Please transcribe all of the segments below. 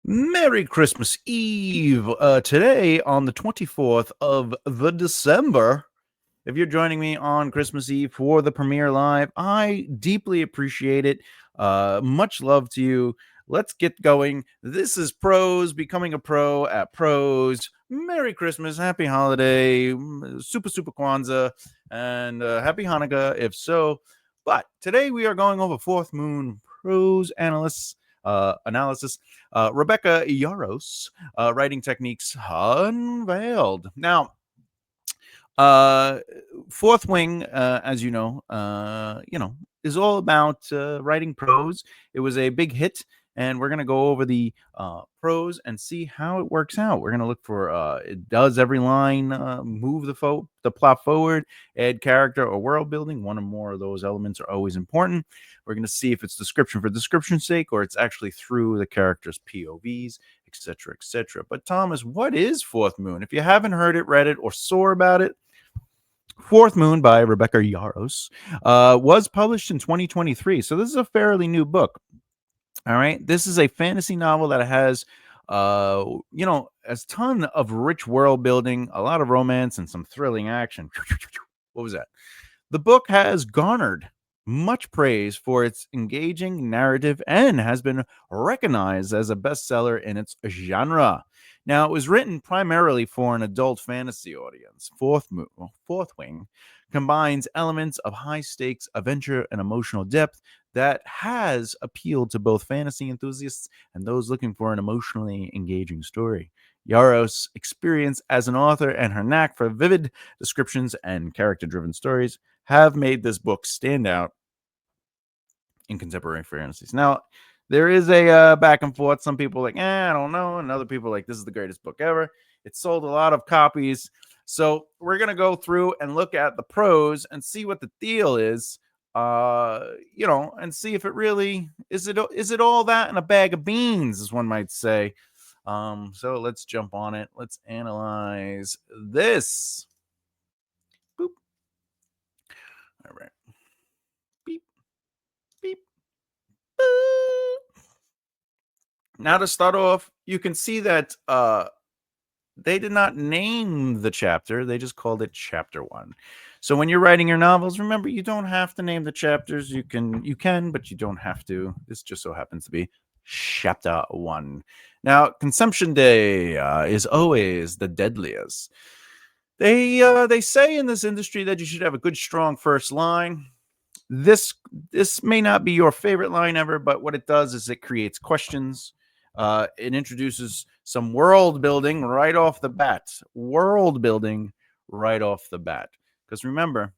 Merry Christmas Eve. Today, on the 24th of the December, if you're joining me on Christmas Eve for the premiere live, I deeply appreciate it. Much love to you. Let's get going. This is Prose, becoming a pro at Prose. Merry Christmas, Happy Holiday, Super Kwanzaa, and Happy Hanukkah, if so. But today we are going over Fourth Moon Prose analysis. Rebecca Yarros, writing techniques unveiled. Now, uh, Fourth Wing, as is all about writing prose. It was a big hit, and we're gonna go over the prose and see how it works out. We're gonna look for does every line move the plot forward, add character or world building. One or more of those elements are always important. We're gonna see if it's description for description's sake or it's actually through the character's POVs, etc., etc. But Thomas, what is Fourth Moon? If you haven't heard it, read it, or saw about it, Fourth Moon by Rebecca Yarros was published in 2023. So this is a fairly new book. All right. This is a fantasy novel that has, a ton of rich world building, a lot of romance, and some thrilling action. What was that? The book has garnered much praise for its engaging narrative and has been recognized as a bestseller in its genre. Now, it was written primarily for an adult fantasy audience. Fourth Wing combines elements of high stakes adventure and emotional depth that has appealed to both fantasy enthusiasts and those looking for an emotionally engaging story. Yaros' experience as an author and her knack for vivid descriptions and character driven stories have made this book stand out in contemporary fantasies. Now, there is a back and forth. Some people are like, I don't know. And other people are like, this is the greatest book ever. It sold a lot of copies. So we're going to go through and look at the prose and see what the deal is, and see if it really is it all that in a bag of beans, as one might say. So let's jump on it. Let's analyze this. Boop. All right. Beep, beep, boop. Now to start off, you can see that they did not name the chapter. They just called it chapter 1. So when you're writing your novels, remember, you don't have to name the chapters. You can, but you don't have to. This just so happens to be chapter 1. Now, Consumption Day is always the deadliest. They say in this industry that you should have a good, strong first line. This may not be your favorite line ever, but what it does is it creates questions. It introduces some world building right off the bat. Because remember,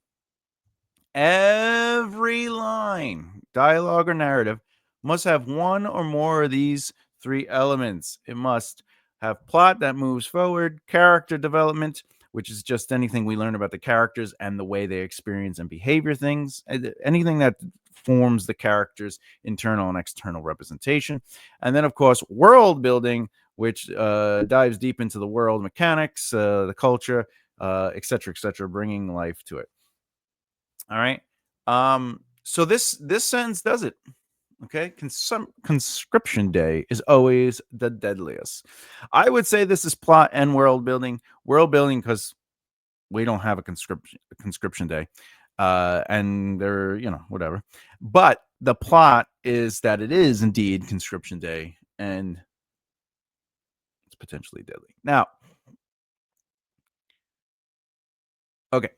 every line, dialogue or narrative, must have one or more of these three elements. It must have plot that moves forward, character development, which is just anything we learn about the characters and the way they experience and behavior things, anything that forms the character's internal and external representation. And then, of course, world building, which dives deep into the world mechanics, the culture, etc., bringing life to it. All right. So this sentence does it. Okay. Conscription Day is always the deadliest. I would say this is plot and world building. World building because we don't have a conscription day. And they're, whatever. But the plot is that it is indeed Conscription Day and it's potentially deadly. Now, okay.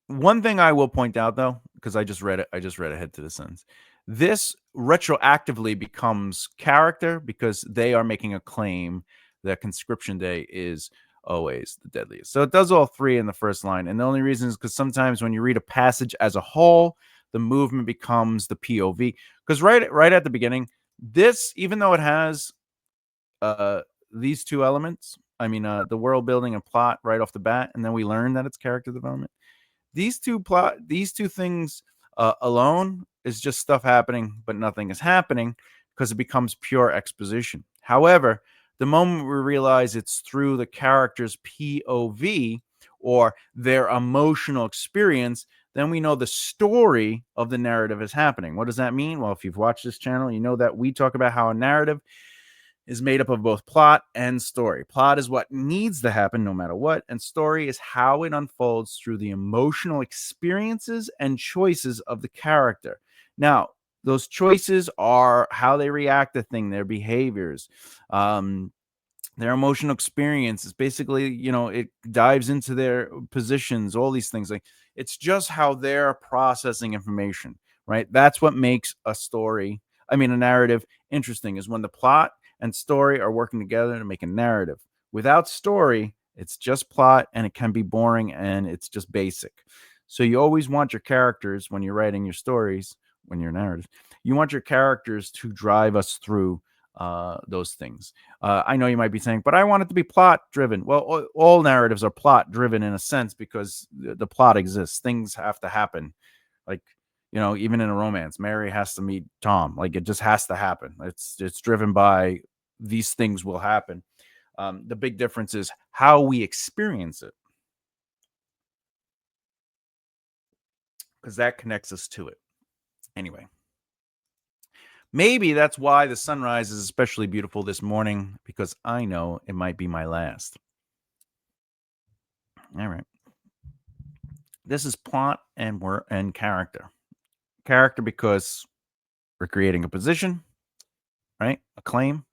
One thing I will point out, though, because I just read ahead to the sentence. This retroactively becomes character because they are making a claim that Conscription Day is always the deadliest. So it does all three in the first line. And the only reason is because sometimes when you read a passage as a whole, the movement becomes the POV. Because right at the beginning, this, even though it has these two elements, the world building and plot right off the bat, and then we learn that it's character development. These two things alone is just stuff happening, but nothing is happening because it becomes pure exposition. However, the moment we realize it's through the character's POV or their emotional experience, then we know the story of the narrative is happening. What does that mean? Well, if you've watched this channel, you know that we talk about how a narrative is made up of both plot and story. Plot is what needs to happen no matter what, and story is how it unfolds through the emotional experiences and choices of the character. Now, those choices are how they react to things, their behaviors, their emotional experiences. Basically, it dives into their positions, all these things. Like, it's just how they're processing information, right? That's what makes a narrative interesting, is when the plot and story are working together to make a narrative. Without story, it's just plot, and it can be boring, and it's just basic. So you always want your characters, when you're writing your stories, when you're narrative, you want your characters to drive us through those things. I know you might be saying, but I want it to be plot driven. Well, all narratives are plot driven in a sense, because the plot exists. Things have to happen. Like, even in a romance, Mary has to meet Tom. Like, it just has to happen. It's driven by these things will happen. The big difference is how we experience it, because that connects us to it. Anyway, maybe that's why the sunrise is especially beautiful this morning, because I know it might be my last. All right. This is plot and character. Character, because we're creating a position, right? A claim,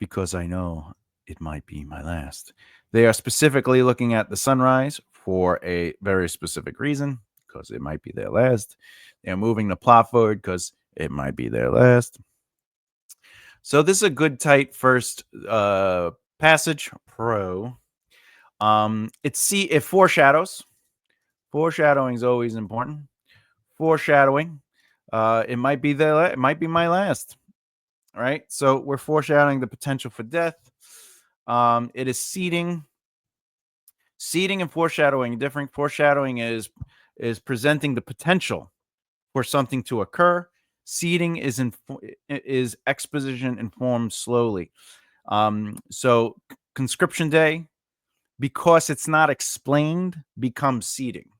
because I know it might be my last. They are specifically looking at the sunrise for a very specific reason, because it might be their last. They're moving the plot forward because it might be their last. So this is a good tight first passage. It foreshadows. Foreshadowing is always important. Foreshadowing. It might be it might be my last. Right. So we're foreshadowing the potential for death. It is seeding. Seeding and foreshadowing are different. Foreshadowing is presenting the potential for something to occur. Seeding is exposition informed slowly. So Conscription Day, because it's not explained, becomes seeding.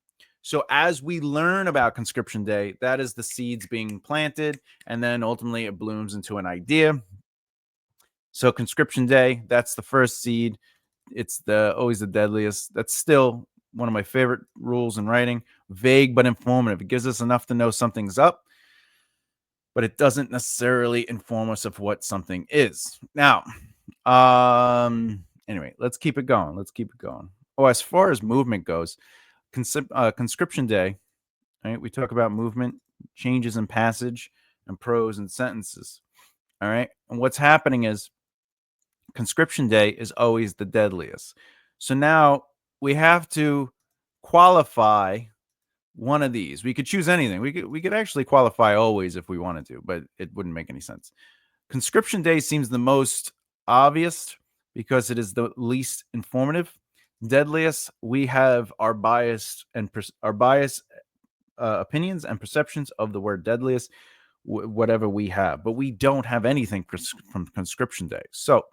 So as we learn about Conscription Day, that is the seeds being planted, and then ultimately it blooms into an idea. So Conscription Day, that's the first seed. It's always the deadliest. That's still one of my favorite rules in writing. Vague but informative. It gives us enough to know something's up, but it doesn't necessarily inform us of what something is. Now, anyway, let's keep it going. Oh, as far as movement goes, Conscription Day, right? We talk about movement, changes in passage, and prose and sentences. All right. And what's happening is Conscription Day is always the deadliest. So now we have to qualify one of these. We could choose anything. We could actually qualify always if we wanted to, but it wouldn't make any sense. Conscription Day seems the most obvious because it is the least informative. Deadliest, we have our biased opinions and perceptions of the word deadliest, whatever we have, but we don't have anything from Conscription Day. So,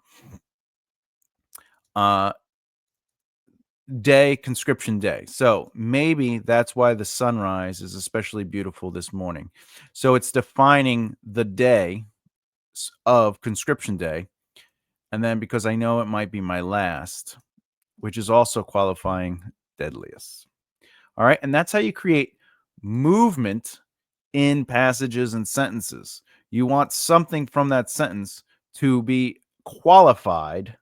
Conscription Day. So maybe that's why the sunrise is especially beautiful this morning. So it's defining the day of Conscription Day. And then because I know it might be my last, which is also qualifying deadliest. All right. And that's how you create movement in passages and sentences. You want something from that sentence to be qualified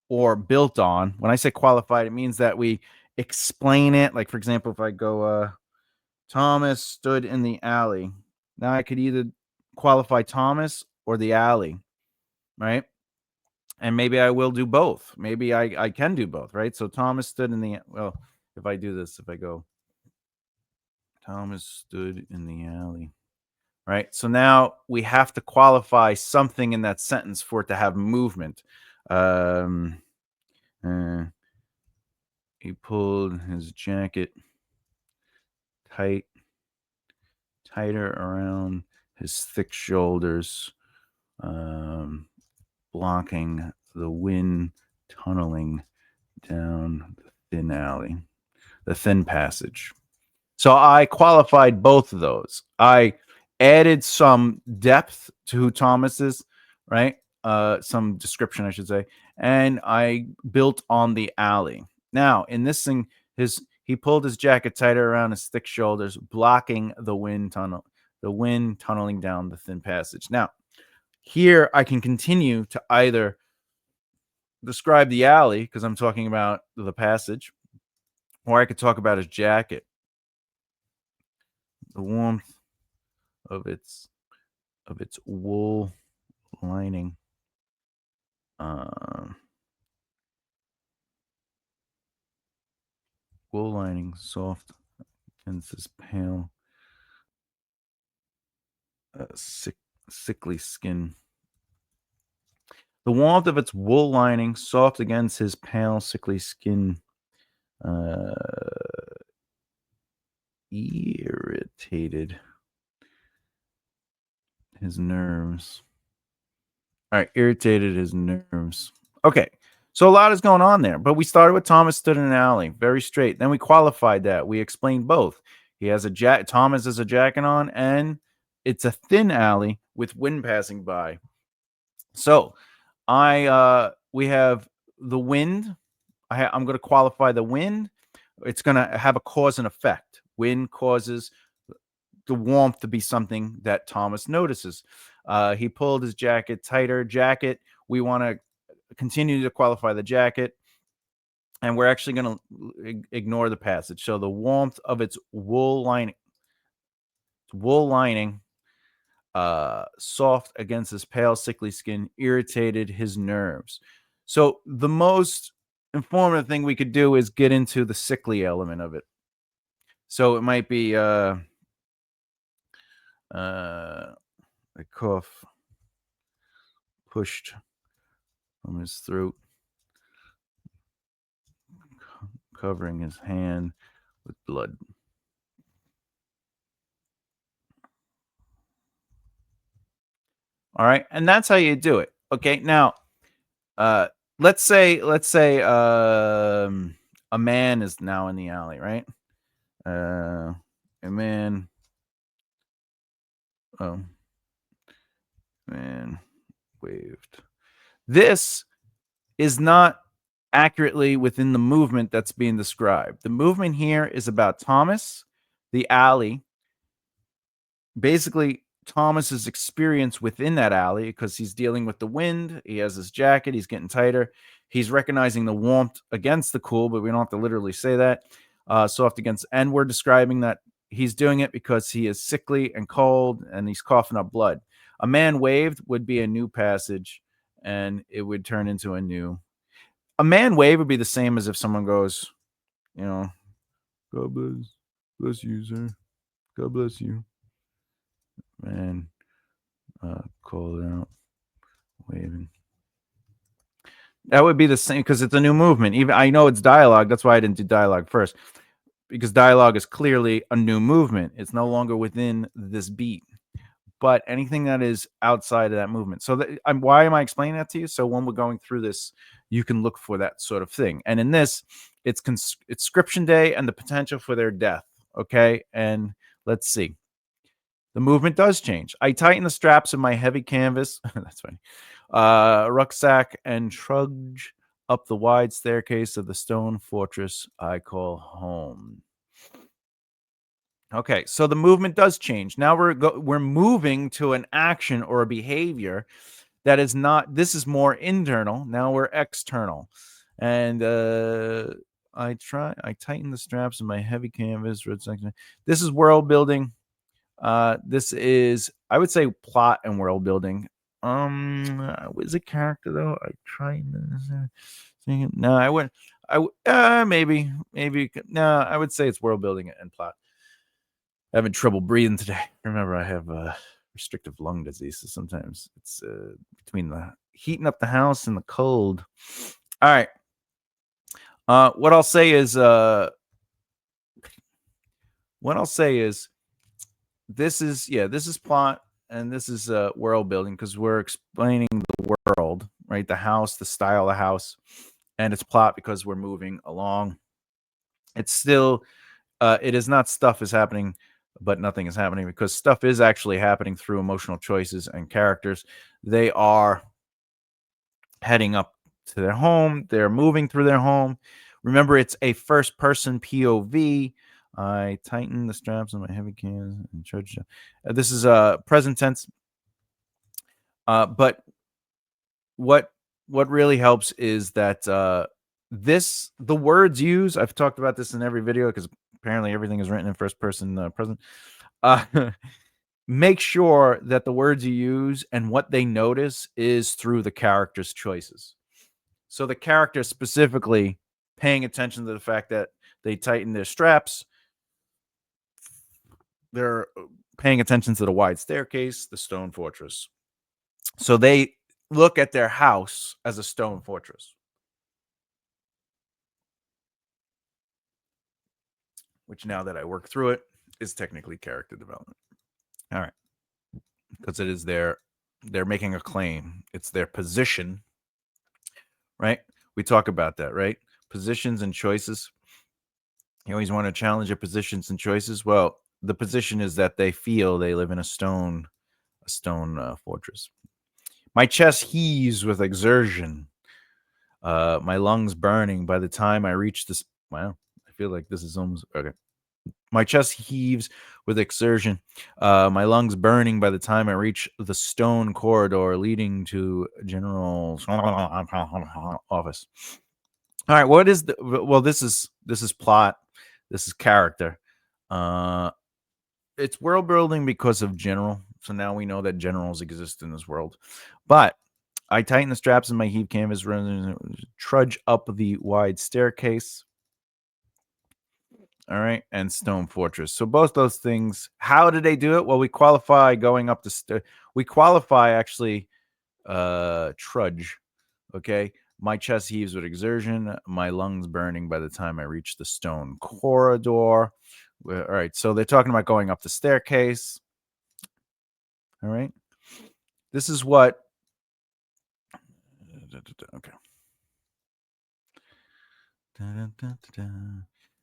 or built on. When I say qualified, it means that we explain it. Like, for example, if I go, Thomas stood in the alley. Now I could either qualify Thomas or the alley, right? And maybe I will do both. Maybe I can do both, right? So Thomas stood in the, well, if I do this, if I go, Thomas stood in the alley, right? So now we have to qualify something in that sentence for it to have movement. He pulled his jacket tighter around his thick shoulders, blocking the wind tunneling down the thin passage. So I qualified both of those. I added some depth to who Thomas is, right? some description, I should say, and I built on the alley. Now, in this thing, he pulled his jacket tighter around his thick shoulders, blocking the wind tunneling down the thin passage. Now, here I can continue to either describe the alley because I'm talking about the passage, or I could talk about his jacket, the warmth of its wool lining. Wool lining soft against his pale, sickly skin. The warmth of its wool lining soft against his pale, sickly skin. Irritated his nerves. All right, irritated his nerves. Okay, so a lot is going on there, but we started with Thomas stood in an alley, very straight. Then we qualified that. We explained both. He has Thomas has a jacket on, and it's a thin alley with wind passing by. So we have the wind. I'm going to qualify the wind. It's going to have a cause and effect. Wind causes the warmth to be something that Thomas notices. He pulled his jacket tighter. Jacket. We want to continue to qualify the jacket, and we're actually going to ignore the passage. So the warmth of its wool lining, soft against his pale, sickly skin, irritated his nerves. So the most informative thing we could do is get into the sickly element of it. So it might be a cough pushed from his throat, covering his hand with blood. All right, and that's how you do it. Okay, now let's say a man is now in the alley, right? A man waved. This is not accurately within the movement that's being described. The movement here is about Thomas, the alley. Basically, Thomas's experience within that alley, because he's dealing with the wind. He has his jacket. He's getting tighter. He's recognizing the warmth against the cool, but we don't have to literally say that. Soft against, and we're describing that he's doing it because he is sickly and cold and he's coughing up blood. A man waved would be a new passage, and it would turn into a man wave would be the same as if someone goes, God bless you, sir. God bless you. Man, called out, waving. That would be the same because it's a new movement. Even I know it's dialogue. That's why I didn't do dialogue first, because dialogue is clearly a new movement. It's no longer within this beat, but anything that is outside of that movement. So why am I explaining that to you? So when we're going through this, you can look for that sort of thing. And in this, it's Conscription Day and the potential for their death. Okay, and let's see. The movement does change. I tighten the straps of my heavy canvas. That's funny. Rucksack and trudge up the wide staircase of the stone fortress I call home. Okay, so the movement does change. Now we're moving to an action or a behavior that is not. This is more internal. Now we're external, and I tighten the straps of my heavy canvas. This is world building. This is, I would say, plot and world building. Is it character though? I try. No, I wouldn't. Maybe. No, I would say it's world building and plot. Having trouble breathing today. Remember, I have restrictive lung disease, so sometimes it's between the heating up the house and the cold. All right. What I'll say is this is plot and this is world building because we're explaining the world, right? The house, the style of the house, and it's plot because we're moving along. It's still, it is not stuff is happening, but nothing is happening because stuff is actually happening through emotional choices and characters. They are heading up to their home. They're moving through their home. Remember, it's a first-person POV. I tighten the straps on my heavy cans and church. This is present tense. But what really helps is that the words used. I've talked about this in every video because apparently everything is written in first person present. Make sure that the words you use and what they notice is through the character's choices. So the character specifically paying attention to the fact that they tighten their straps. They're paying attention to the wide staircase, the stone fortress. So they look at their house as a stone fortress, which now that I work through it is technically character development. All right. Because it is they're making a claim. It's their position, right? We talk about that, right? Positions and choices. You always want to challenge your positions and choices. Well, the position is that they feel they live in a stone fortress. My chest heaves with exertion. My lungs burning by the time I reach this. Wow, I feel like this is almost okay. My chest heaves with exertion. My lungs burning by the time I reach the stone corridor leading to General's office. All right, what is the? Well, this is plot. This is character. It's world building because of General. So now we know that generals exist in this world. But I tighten the straps in my heave canvas, trudge up the wide staircase. All right, and stone fortress. So both those things. How did they do it? Well, we qualify going up the we qualify actually trudge. Okay. My chest heaves with exertion, my lungs burning by the time I reach the stone corridor. All right, so they're talking about going up the staircase. All right. This is what okay.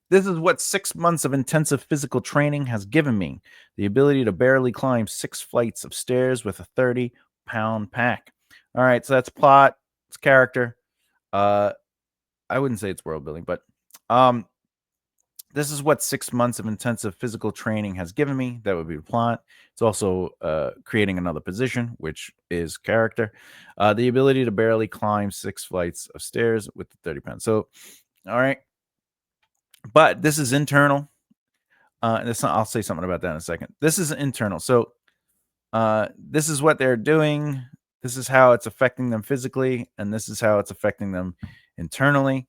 This is what 6 months of intensive physical training has given me. The ability to barely climb 6 flights of stairs with a 30-pound pack. All right, so that's plot, it's character. I wouldn't say it's world building, but this is what 6 months of intensive physical training has given me. That would be the plot. It's also creating another position, which is character. The ability to barely climb 6 flights of stairs with the 30 pounds. So, all right. But this is internal. I'll say something about that in a second. This is internal. So, this is what they're doing. This is how it's affecting them physically, and this is how it's affecting them internally.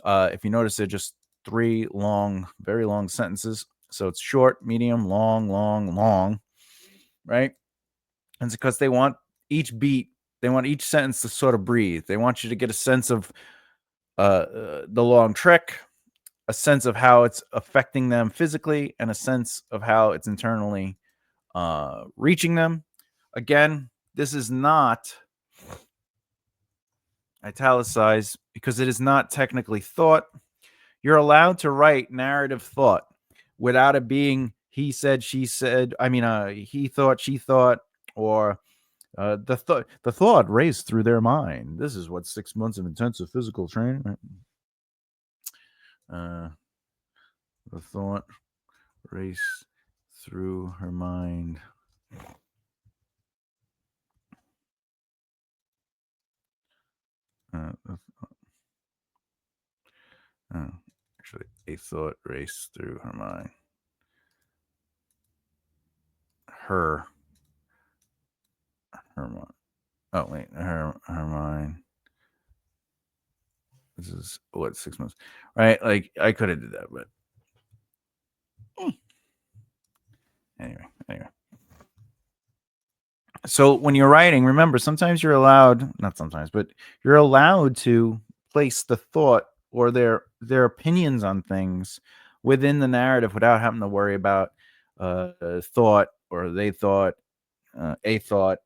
If you notice, they're just 3 long, very long sentences. So it's short, medium, long, long, long, right? And it's because they want each beat, they want each sentence to sort of breathe. They want you to get a sense of the long trek, a sense of how it's affecting them physically, and a sense of how it's internally reaching them. Again, this is not italicized because it is not technically thought. You're allowed to write narrative thought without it being he said, she said. I mean, he thought, she thought, or the thought raced through their mind. This is what 6 months of intensive physical training. The thought raced through her mind. Actually, a thought raced through her mind. Her mind. Oh wait, her mind. This is what 6 months, right? Like I could have did that, but anyway. So when you're writing, remember sometimes you're allowed, not sometimes, but you're allowed to place the thought or their opinions on things within the narrative without having to worry about thought or they thought, a thought.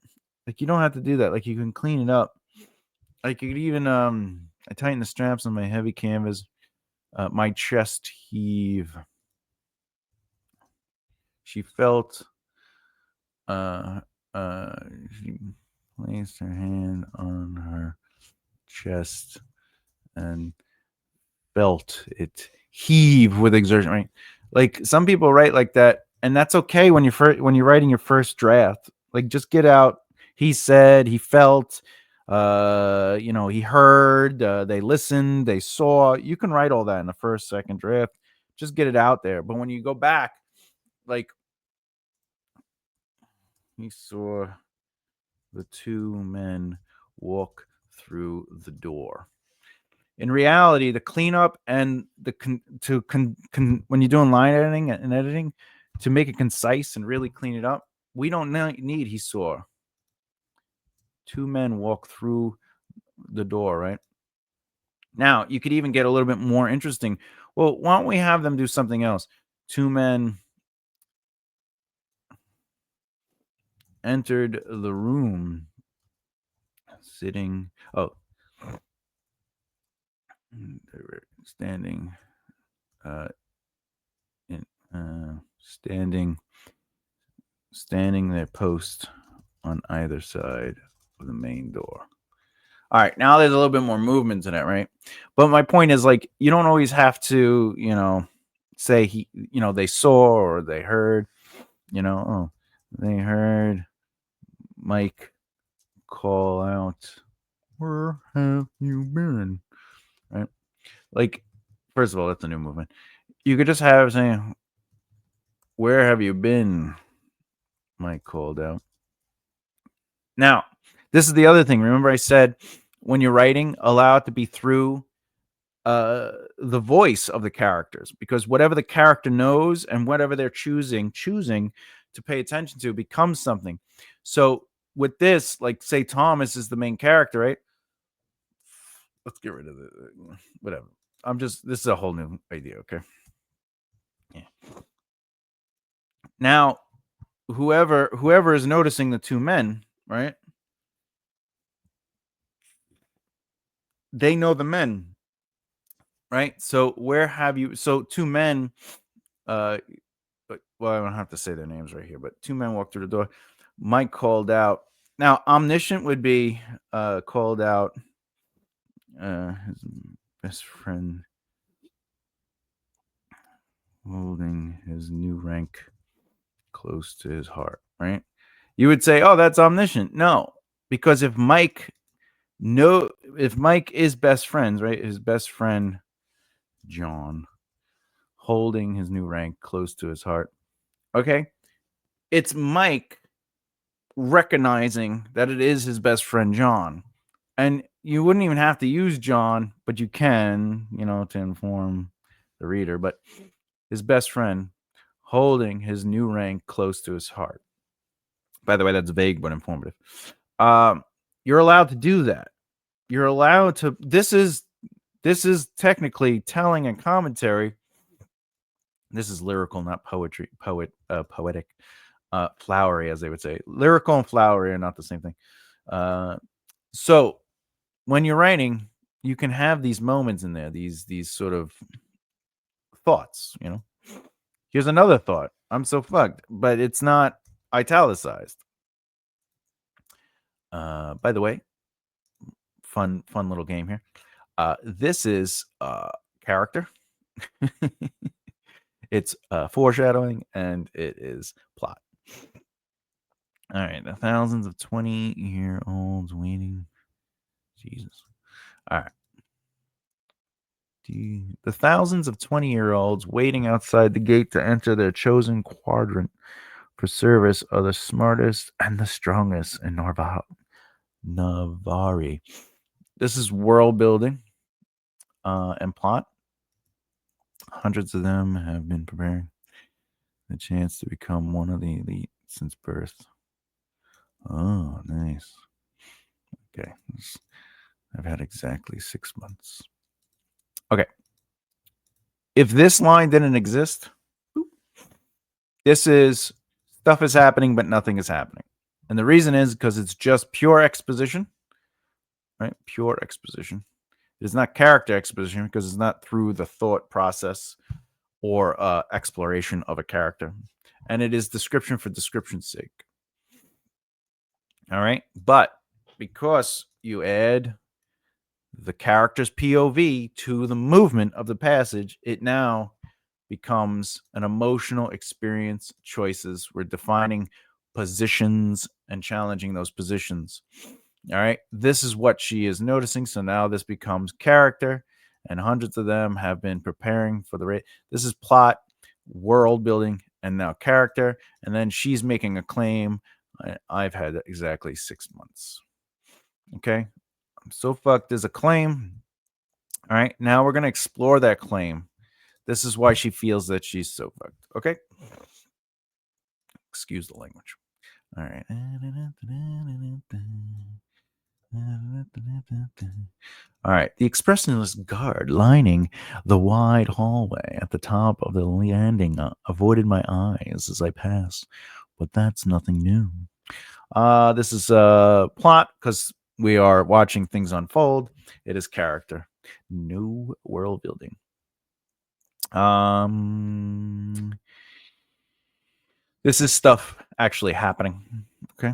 Like you don't have to do that. Like you can clean it up. Like you could even I tighten the straps on my heavy canvas. My chest heave. She felt she placed her hand on her chest and felt it heave with exertion. Right? Like some people write like that, and that's okay when you're writing your first draft. Like just get out. He said, he felt, he heard, they listened, they saw. You can write all that in the first, second draft. Just get it out there. But when you go back, like he saw the two men walk through the door. In reality, the cleanup and when you're doing line editing and editing, to make it concise and really clean it up, we don't need he saw two men walk through the door, right? Now, you could even get a little bit more interesting. Well, why don't we have them do something else? Two men entered the room sitting. Oh, they were standing standing their post on either side of the main door. All right, now there's a little bit more movement in it, right? But my point is, like, you don't always have to, say they saw or they heard, they heard Mike call out, "Where have you been?" Right? Like, first of all, that's a new movement. You could just have saying, "Where have you been?" Mike called out. Now, this is the other thing. Remember, I said when you're writing, allow it to be through the voice of the characters, because whatever the character knows and whatever they're choosing to pay attention to becomes something. So with this, like, say Thomas is the main character, right? Let's get rid of the whatever. This is a whole new idea, okay? Yeah. Now, whoever is noticing the two men, right? They know the men, right? So where have you? So two men, well, I don't have to say their names right here, but two men walked through the door. Mike called out. Now, omniscient would be called out his best friend holding his new rank close to his heart, right? You would say, oh, that's omniscient. No, because if Mike is best friends, right? His best friend, John, holding his new rank close to his heart. Okay. It's Mike recognizing that it is his best friend, John. And you wouldn't even have to use John, but you can, to inform the reader. But his best friend holding his new rank close to his heart. By the way, that's vague but informative. You're allowed to do that. You're allowed to. This is technically telling and commentary. This is lyrical, not poetry. Poetic. Flowery, as they would say. Lyrical and flowery are not the same thing. So when you're writing, you can have these moments in there, these sort of thoughts. Here's another thought. I'm so fucked, but it's not italicized. By the way, fun little game here. This is character. It's foreshadowing, and it is plot. All right, the thousands of 20-year-olds waiting. Jesus. All right. The thousands of 20-year-olds waiting outside the gate to enter their chosen quadrant for service are the smartest and the strongest in Navari. This is world building and plot. Hundreds of them have been preparing the chance to become one of the elite since birth. Oh, nice. Okay. I've had exactly 6 months. Okay. If this line didn't exist, this is stuff is happening, but nothing is happening. And the reason is because it's just pure exposition, right? Pure exposition. It is not character exposition because it's not through the thought process or exploration of a character. And it is description for description's sake. All right. But because you add the character's POV to the movement of the passage, it now becomes an emotional experience choices. We're defining positions and challenging those positions. All right. This is what she is noticing. So now this becomes character, and hundreds of them have been preparing for the race. This is plot, world building, and now character. And then she's making a claim. I've had exactly 6 months. Okay. I'm so fucked as a claim. All right. Now we're going to explore that claim. This is why she feels that she's so fucked. Okay. Excuse the language. All right. All right. The expressionless guard lining the wide hallway at the top of the landing avoided my eyes as I passed, but that's nothing new. This is a plot because we are watching things unfold. It is character. No world building. This is stuff actually happening. Okay.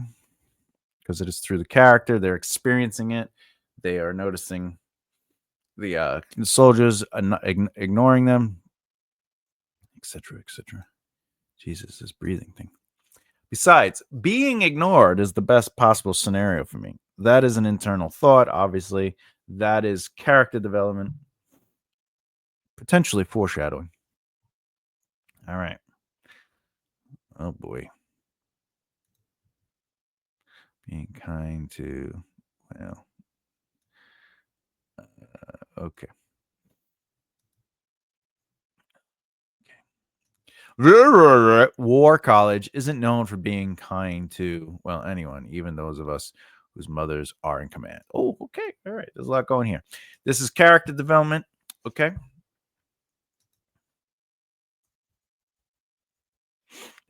Because it is through the character. They're experiencing it. They are noticing the soldiers ignoring them, etc., etc. Jesus, this breathing thing. Besides, being ignored is the best possible scenario for me. That is an internal thought, obviously. That is character development, potentially foreshadowing. All right. Oh, boy. Being kind to, well, okay. War College isn't known for being kind to, well, anyone, even those of us whose mothers are in command. Oh, okay. All right. There's a lot going here. This is character development. Okay.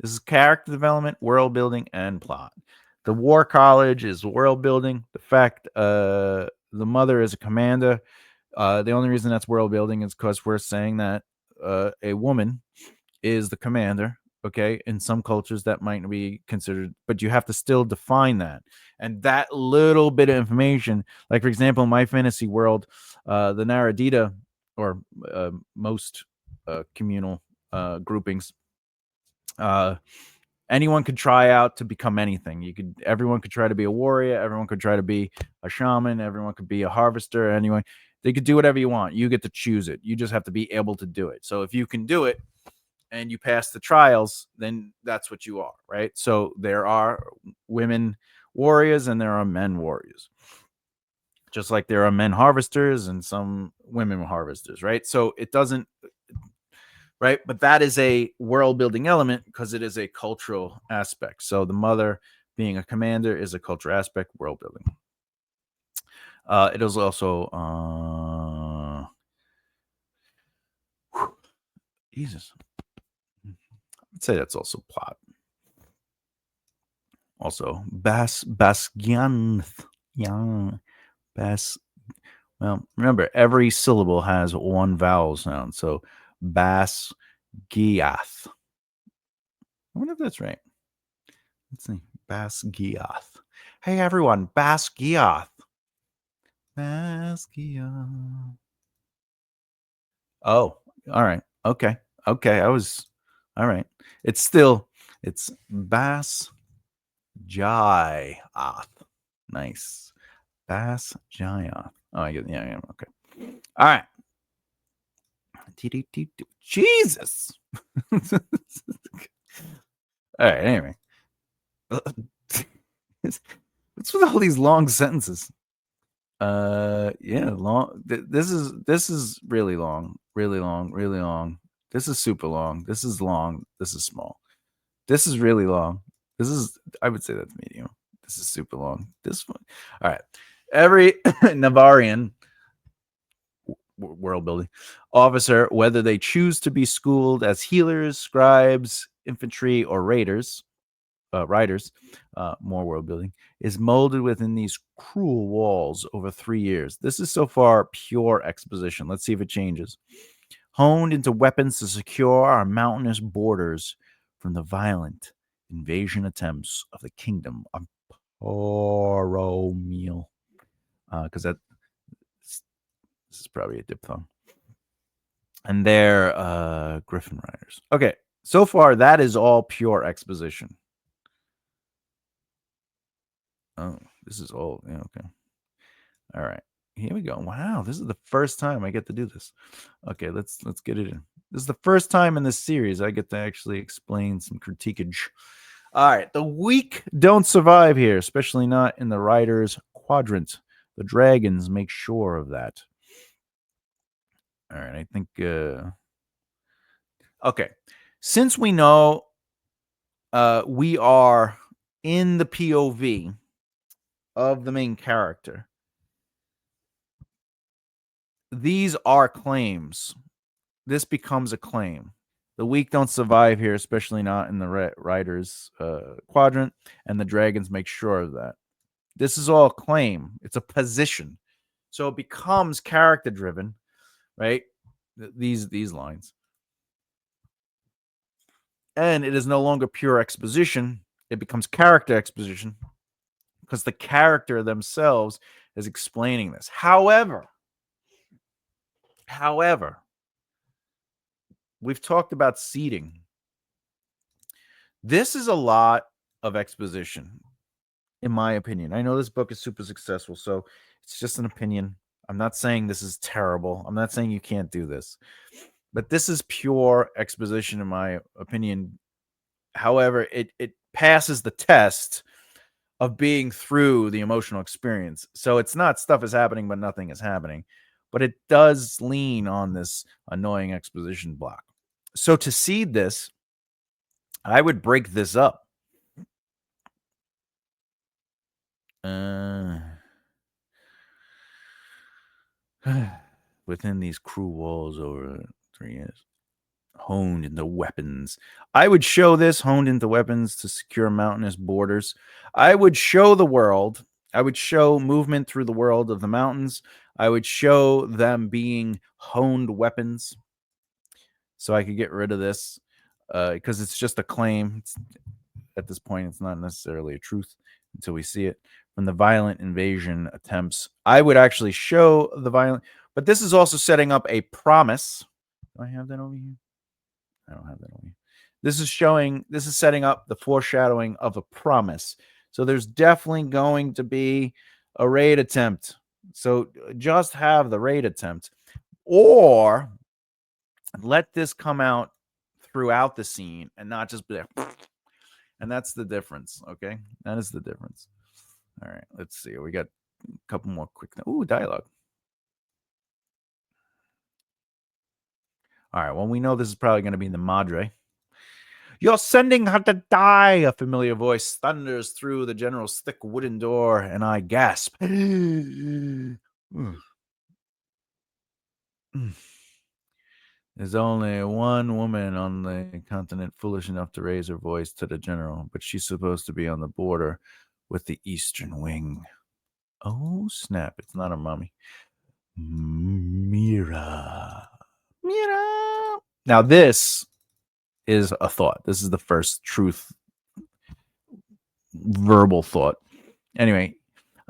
This is character development, world building, and plot. The War College is world building. The fact the mother is a commander. The only reason that's world building is because we're saying that a woman is the commander. Okay. In some cultures, that might be considered, but you have to still define that. And that little bit of information, like, for example, in my fantasy world, the Naradita, or most communal groupings, anyone could try out to become anything. Everyone could try to be a warrior, everyone could try to be a shaman, everyone could be a harvester, anyone. They could do whatever you want. You get to choose it. You just have to be able to do it. So if you can do it and you pass the trials, then that's what you are, right? So there are women warriors and there are men warriors. Just like there are men harvesters and some women harvesters, right? So it doesn't, right? But that is a world building element because it is a cultural aspect. So the mother being a commander is a cultural aspect, world building. It is also Jesus. I'd say that's also plot. Also, Basquianth. Yeah. Well, remember, every syllable has one vowel sound. So Basquiath. I wonder if that's right. Let's see. Basquiath. Hey, everyone. Basquiath. Basquiath. Oh, all right. Okay. Okay. All right. It's Basquiath. Nice. Basquiath. Oh, I get, yeah. Okay. All right. Jesus. All right. Anyway. What's with all these long sentences? Yeah, long. This is really long, really long, really long. This is super long. This is long. This is small. This is really long. I would say that's medium. This is super long. This one. All right. Every Navarian world building officer, whether they choose to be schooled as healers, scribes, infantry, or riders, more world building, is molded within these cruel walls over 3 years. This is so far pure exposition. Let's see if it changes. Honed into weapons to secure our mountainous borders from the violent invasion attempts of the kingdom of Boromir. Because This is probably a diphthong. And they're Griffin Riders. Okay, so far that is all pure exposition. Oh, this is all okay. All right, here we go. Wow, this is the first time I get to do this. Okay, let's get it in. This is the first time in this series I get to actually explain some critiquage. All right, the weak don't survive here, especially not in the Riders quadrant. The Dragons make sure of that. All right, I think. Okay, since we know we are in the POV of the main character, these are claims. This becomes a claim. The weak don't survive here, especially not in the Riders quadrant, and the Dragons make sure of that. This is all a claim. It's a position. So it becomes character driven, right? These lines. And it is no longer pure exposition. It becomes character exposition because the character themselves is explaining this. However, we've talked about seeding. This is a lot of exposition, in my opinion. I know this book is super successful, so it's just an opinion. I'm not saying this is terrible. I'm not saying you can't do this. But this is pure exposition, in my opinion. However, it passes the test of being through the emotional experience. So it's not stuff is happening, but nothing is happening. But it does lean on this annoying exposition block. So to seed this, I would break this up. Within these cruel walls over 3 years. Honed into weapons. I would show this honed into weapons to secure mountainous borders. I would show the world. I would show movement through the world of the mountains. I would show them being honed weapons. So I could get rid of this because it's just a claim. At this point, it's not necessarily a truth until we see it. From the violent invasion attempts, I would actually show the violent, but this is also setting up a promise. Do I have that over here? I don't have that on me. This is setting up the foreshadowing of a promise. So there's definitely going to be a raid attempt. So just have the raid attempt, or let this come out throughout the scene and not just be like, and that's the difference. Okay, that is the difference. All right, let's see. We got a couple more quick. Ooh, dialogue. All right. Well, we know this is probably going to be the Madre. You're sending her to die. A familiar voice thunders through the general's thick wooden door, and I gasp. There's only one woman on the continent foolish enough to raise her voice to the general, but she's supposed to be on the border with the Eastern Wing. Oh, snap. It's not a mummy. Mira. Now, this is a thought. This is the first truth verbal thought. Anyway,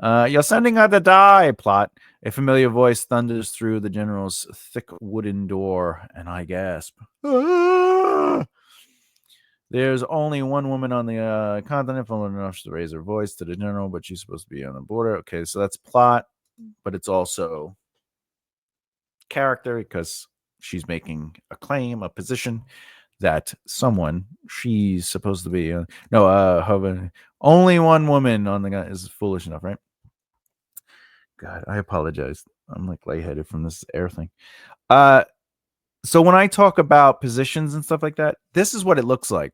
you're sending her to die, plot. A familiar voice thunders through the general's thick wooden door, and I gasp. Ah! There's only one woman on the continent full enough to raise her voice to the general, but she's supposed to be on the border. Okay, so that's plot, but it's also character because she's making a claim, a position that someone she's supposed to be only one woman on the guy is foolish enough, right? God, I apologize. I'm like lightheaded from this air thing. So when I talk about positions and stuff like that, this is what it looks like.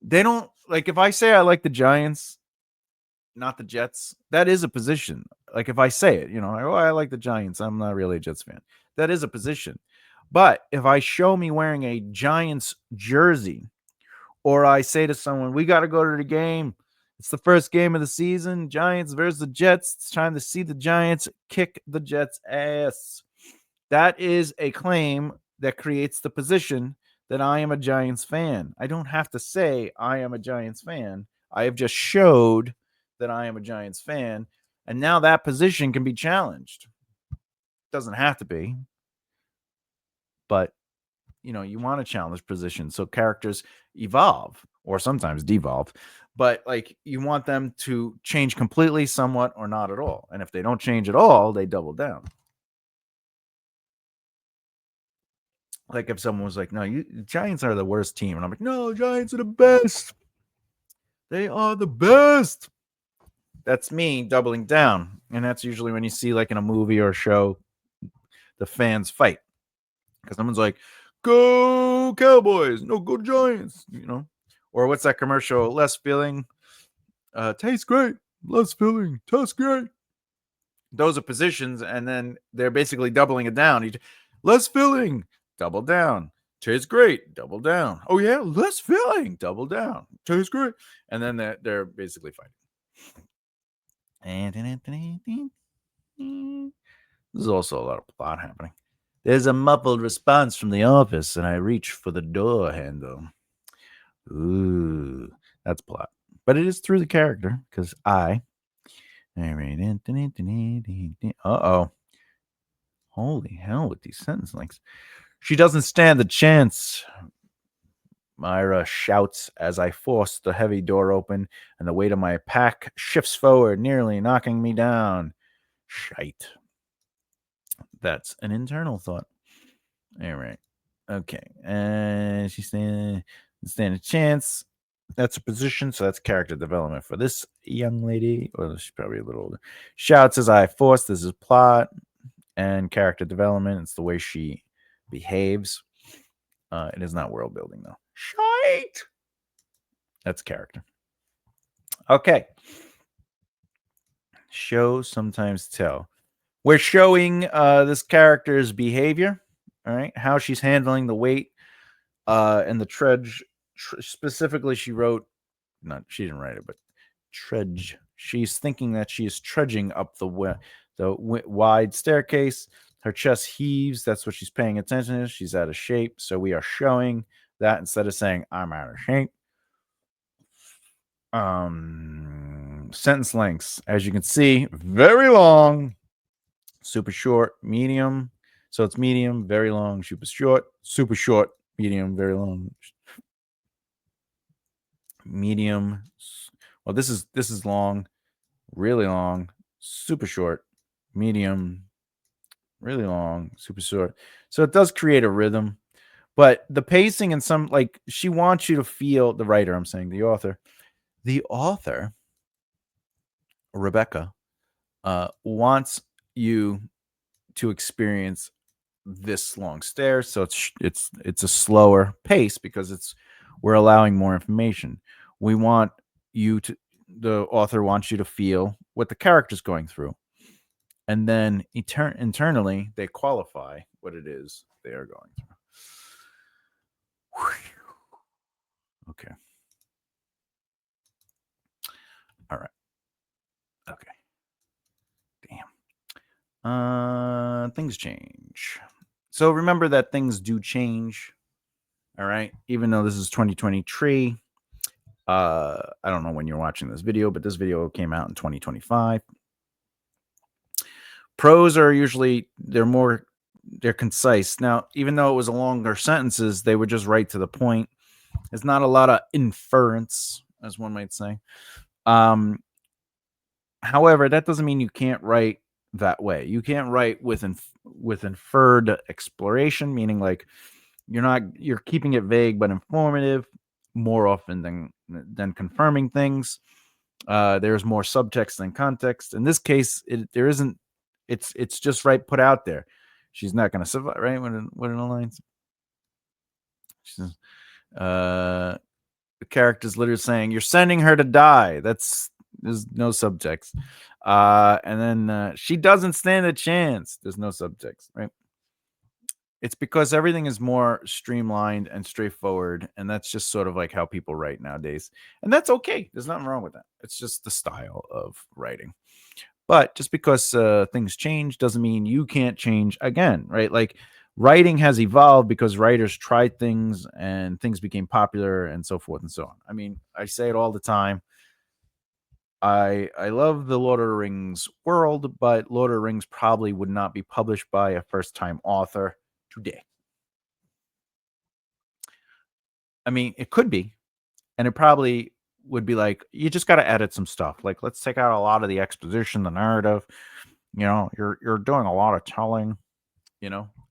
They don't like if I say I like the Giants, not the Jets, that is a position. Like if I say it, I like the Giants. I'm not really a Jets fan. That is a position. But if I show me wearing a Giants jersey, or I say to someone, we got to go to the game. It's the first game of the season. Giants versus the Jets. It's time to see the Giants kick the Jets' ass. That is a claim that creates the position that I am a Giants fan. I don't have to say I am a Giants fan. I have just showed that I am a Giants fan. And now that position can be challenged. Doesn't have to be, but you want to challenge positions so characters evolve or sometimes devolve. But like you want them to change completely, somewhat, or not at all. And if they don't change at all, they double down. Like if someone was like, "No, Giants are the worst team," and I'm like, "No, Giants are the best. They are the best." That's me doubling down, and that's usually when you see like in a movie or a show, the fans fight because someone's like, "Go Cowboys!" No, go Giants. Or what's that commercial? Less filling, tastes great. Less filling, tastes great. Those are positions, and then they're basically doubling it down. Less filling, double down. Tastes great, double down. Oh yeah, less filling, double down. Tastes great, and then they're basically fighting. There's also a lot of plot happening. There's a muffled response from the office, and I reach for the door handle. Ooh, that's plot. But it is through the character, because I. Uh-oh. Holy hell with these sentence links. She doesn't stand a chance, Myra shouts as I force the heavy door open and the weight of my pack shifts forward, nearly knocking me down. Shite. That's an internal thought. All right. Okay. And she's stand a chance. That's a position, so that's character development for this young lady. Well, she's probably a little older. Shouts as I force. This is plot and character development. It's the way she behaves. It is not world building, though. Shite. That's character. Okay. Show, sometimes tell. We're showing this character's behavior. All right. How she's handling the weight and the trudge. Specifically, she wrote, she didn't write it, but trudge. She's thinking that she is trudging up the wide staircase. Her chest heaves. That's what she's paying attention to. She's out of shape. So we are showing that instead of saying, I'm out of shape. Sentence lengths, as you can see, very long, super short, medium. So it's medium, very long, super short, medium, very long, medium. Well, this is long, really long, super short, medium, really long, super short. So it does create a rhythm, but the pacing and some, like, she wants you to feel, the writer, I'm saying the author, Rebecca, wants you to experience this long stare. So it's a slower pace because we're allowing more information. We want the author wants you to feel what the character's going through. And then internally, they qualify what it is they are going through. Okay. All right. Okay. Damn. Things change. So remember that things do change. All right. Even though this is 2023. I don't know when you're watching this video, but this video came out in 2025. Prose are usually, they're concise. Now, even though it was a longer sentences, they would just right to the point. There's not a lot of inference, as one might say. However, that doesn't mean you can't write that way. You can't write with inferred exploration, meaning like you're keeping it vague but informative more often than confirming things. There's more subtext than context. In this case, there isn't. It's just right put out there. She's not going to survive, right? What in the lines? She says, the character's literally saying, "You're sending her to die." There's no subtext. And then she doesn't stand a chance. There's no subtext, right? It's because everything is more streamlined and straightforward, and that's just sort of like how people write nowadays. And that's okay. There's nothing wrong with that. It's just the style of writing. But just because things change doesn't mean you can't change again, right? Like writing has evolved because writers tried things and things became popular and so forth and so on. I mean, I say it all the time. I love the Lord of the Rings world, but Lord of the Rings probably would not be published by a first-time author today. I mean, it could be, and it probably would be like, you just got to edit some stuff. Like, let's take out a lot of the exposition, the narrative. You're doing a lot of telling,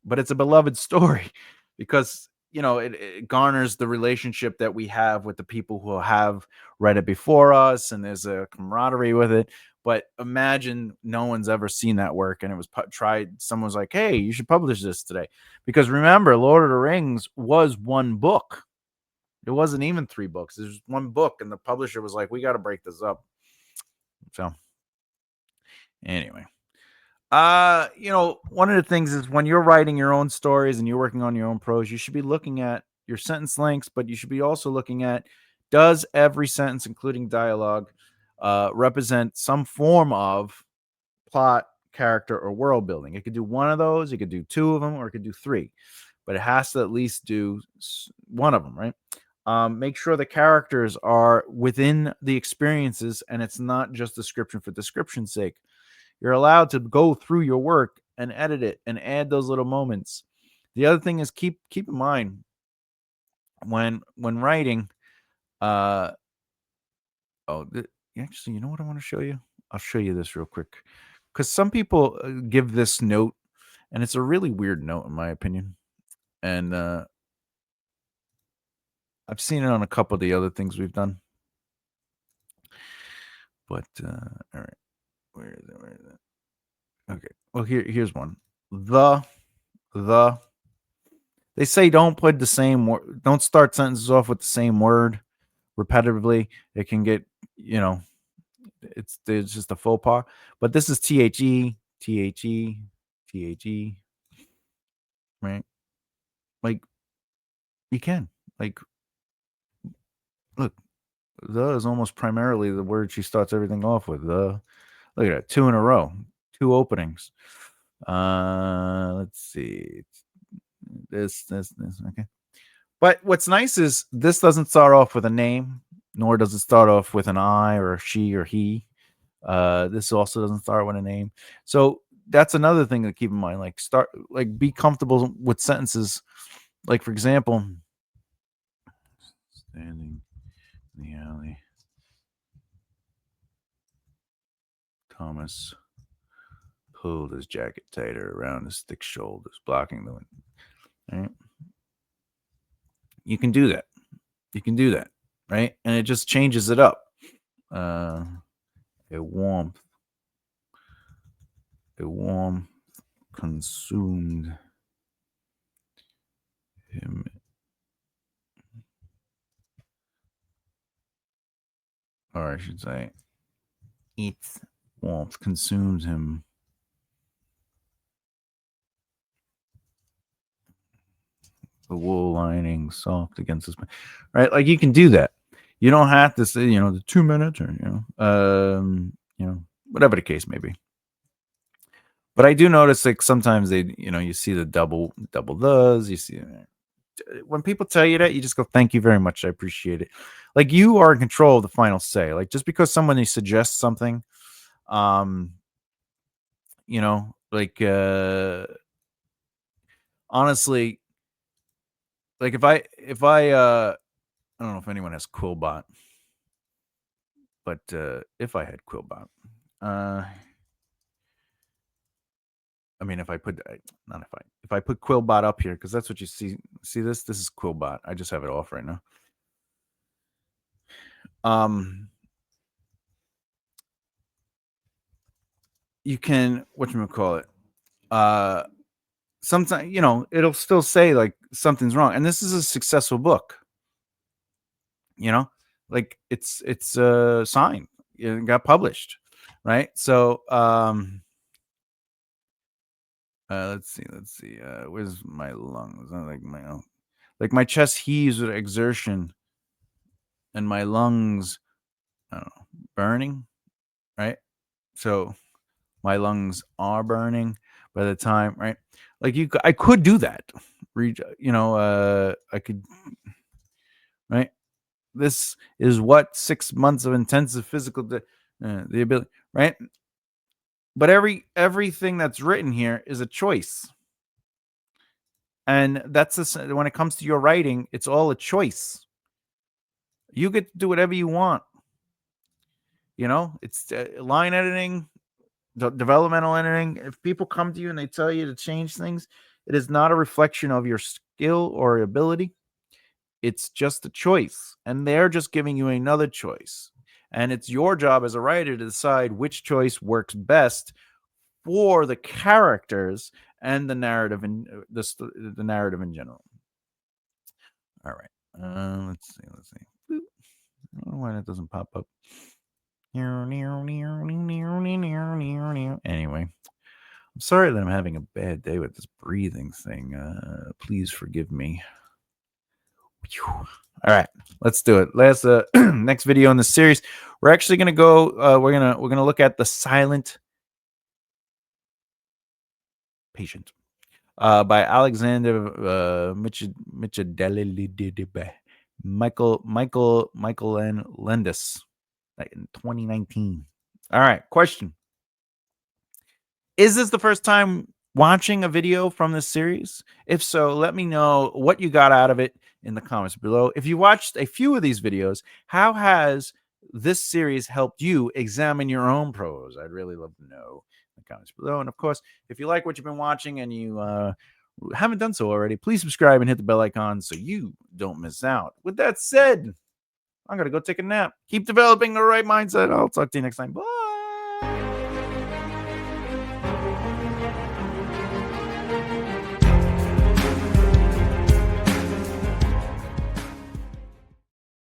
but it's a beloved story because it garners the relationship that we have with the people who have read it before us, and there's a camaraderie with it. But imagine no one's ever seen that work and it was tried. Someone's like, hey, you should publish this today, because remember, Lord of the Rings was one book. It wasn't even 3 books. There's one book, and the publisher was like, we got to break this up. So anyway, one of the things is, when you're writing your own stories and you're working on your own prose, you should be looking at your sentence lengths, but you should be also looking at, does every sentence, including dialogue, represent some form of plot, character, or world building? It could do one of those, it could do 2 of them, or it could do 3, but it has to at least do one of them, right? Make sure the characters are within the experiences and it's not just description for description's sake. You're allowed to go through your work and edit it and add those little moments. The other thing is, keep in mind when writing. Actually, you know what I want to show you? I'll show you this real quick, because some people give this note, and it's a really weird note in my opinion. And I've seen it on a couple of the other things we've done. But all right, where is it? Where is it? Okay. Well, here's one. The They say don't put the same word. Don't start sentences off with the same word repetitively. It can get, there's just a faux pas. But this is the, right? Like, you can, like, look, the is almost primarily the word she starts everything off with. The, look at that, 2 in a row, 2 openings. Let's see, this, okay. But what's nice is this doesn't start off with a name, nor does it start off with an I or a she or he. This also doesn't start with a name. So that's another thing to keep in mind. Be comfortable with sentences. Like, for example, standing in the alley, Thomas pulled his jacket tighter around his thick shoulders, blocking the wind. Right? You can do that. Right? And it just changes it up. A warmth consumed him. Or I should say, its warmth consumes him. The wool lining soft against his, right? Like, you can do that. You don't have to say, the 2 minutes, or whatever the case may be. But I do notice, like, sometimes they, you see the double does. You see, when people tell you that, you just go, thank you very much, I appreciate it. Like, you are in control of the final say. Like, just because somebody suggests something, like, honestly, like, if I I don't know if anyone has Quillbot, but if I had Quillbot, I mean, if I put not if I put Quillbot up here, because that's what you see. See this? This is Quillbot. I just have it off right now. You can, whatchamacallit, sometimes, it'll still say like something's wrong, and this is a successful book. Like, it's signed, it got published, right? So let's see, where's my lungs? Like my chest heaves with exertion, and my lungs, I don't know, burning, right? So my lungs are burning by the time, right? Like, I could do that. I could, right? This is what 6 months of intensive physical The ability, right? But everything that's written here is a choice. And that's when it comes to your writing, it's all a choice. You get to do whatever you want. It's line editing, developmental editing. If people come to you and they tell you to change things, it is not a reflection of your skill or ability. It's just a choice. And they're just giving you another choice. And it's your job as a writer to decide which choice works best for the characters and the narrative and the narrative in general. All right. Let's see. Boop. I don't know why that doesn't pop up. Anyway, I'm sorry that I'm having a bad day with this breathing thing. Please forgive me. All right, let's do it. Last next video in the series, we're actually gonna go. We're gonna look at the silent patient by Alexander Michael N. Landis in 2019. All right, question. Is this the first time watching a video from this series? If so, let me know what you got out of it in the comments below. If you watched a few of these videos, how has this series helped you examine your own prose? I'd really love to know in the comments below. And of course, if you like what you've been watching and you haven't done so already, please subscribe and hit the bell icon so you don't miss out. With that said, I'm going to go take a nap. Keep developing the right mindset. I'll talk to you next time. Bye.